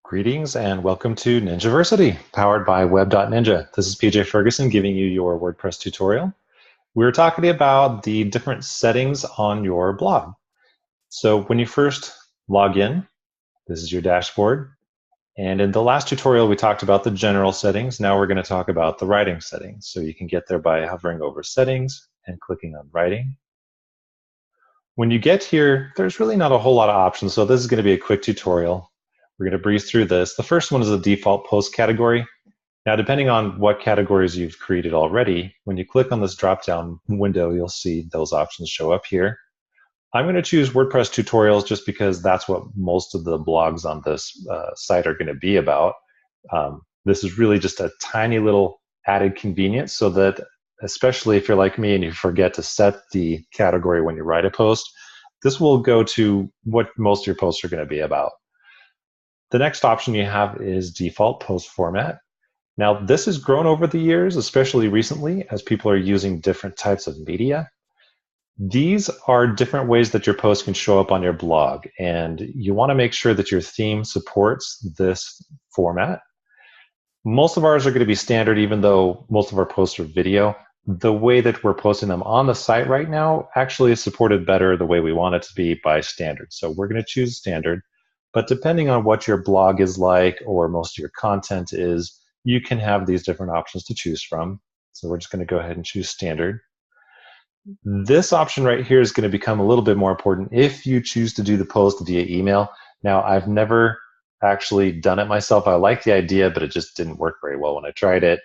Greetings and welcome to Ninjaversity, powered by Web.Ninja. This is PJ Ferguson giving you your WordPress tutorial. We're talking about the different settings on your blog. So when you first log in, this is your dashboard. And in the last tutorial, we talked about the general settings. Now we're going to talk about the writing settings. So you can get there by hovering over Settings and clicking on Writing. When you get here, there's really not a whole lot of options. So this is going to be a quick tutorial. We're going to breeze through this. The first one is a default post category. Now, depending on what categories you've created already, when you click on this drop-down window, you'll see those options show up here. I'm going to choose WordPress tutorials just because that's what most of the blogs on this site are going to be about. This is really just a tiny little added convenience so that, especially if you're like me and you forget to set the category when you write a post, this will go to what most of your posts are going to be about. The next option you have is default post format. Now, this has grown over the years, especially recently, as people are using different types of media. These are different ways that your post can show up on your blog, and you want to make sure that your theme supports this format. Most of ours are going to be standard, even though most of our posts are video. The way that we're posting them on the site right now actually is supported better the way we want it to be by standard. So we're going to choose standard. But depending on what your blog is like or most of your content is, you can have these different options to choose from. So we're just going to go ahead and choose standard. This option right here is going to become a little bit more important if you choose to do the post via email. Now, I've never actually done it myself. I like the idea, but it just didn't work very well when I tried it.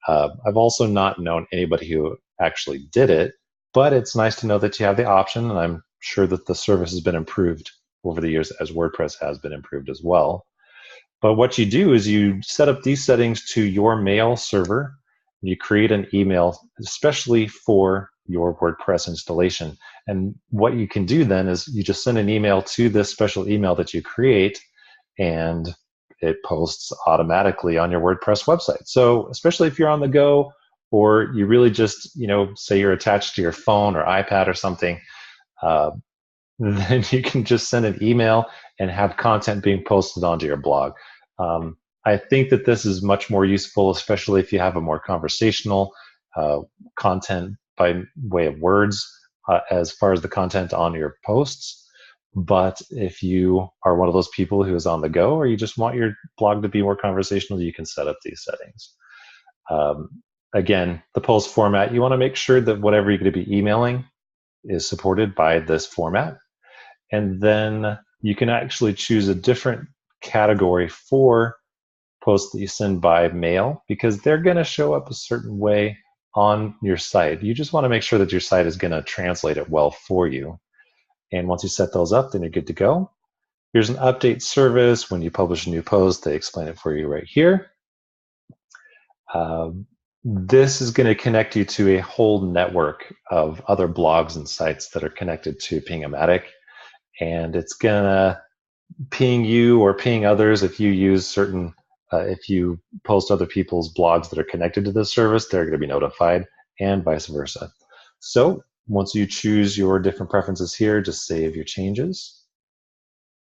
I've also not known anybody who actually did it, but it's nice to know that you have the option, and I'm sure that the service has been improved over the years as WordPress has been improved as well. But what you do is you set up these settings to your mail server. You create an email especially for your WordPress installation. And what you can do then is you just send an email to this special email that you create, and it posts automatically on your WordPress website. So especially if you're on the go, or you really just, say you're attached to your phone or iPad or something, then you can just send an email and have content being posted onto your blog. I think that this is much more useful, especially if you have a more conversational content by way of words as far as the content on your posts. But if you are one of those people who is on the go, or you just want your blog to be more conversational, you can set up these settings. Again, the post format, you want to make sure that whatever you're going to be emailing is supported by this format. And then you can actually choose a different category for posts that you send by mail, because they're going to show up a certain way on your site. You just want to make sure that your site is going to translate it well for you. And once you set those up, then you're good to go. Here's an update service. When you publish a new post, they explain it for you right here. This is going to connect you to a whole network of other blogs and sites that are connected to Ping-O-Matic. And it's going to ping you or ping others if you use certain, if you post other people's blogs that are connected to this service, they're going to be notified, and vice versa. So once you choose your different preferences here, just save your changes.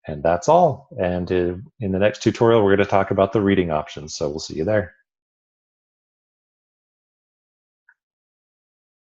And that's all. And in the next tutorial, we're going to talk about the reading options. So we'll see you there.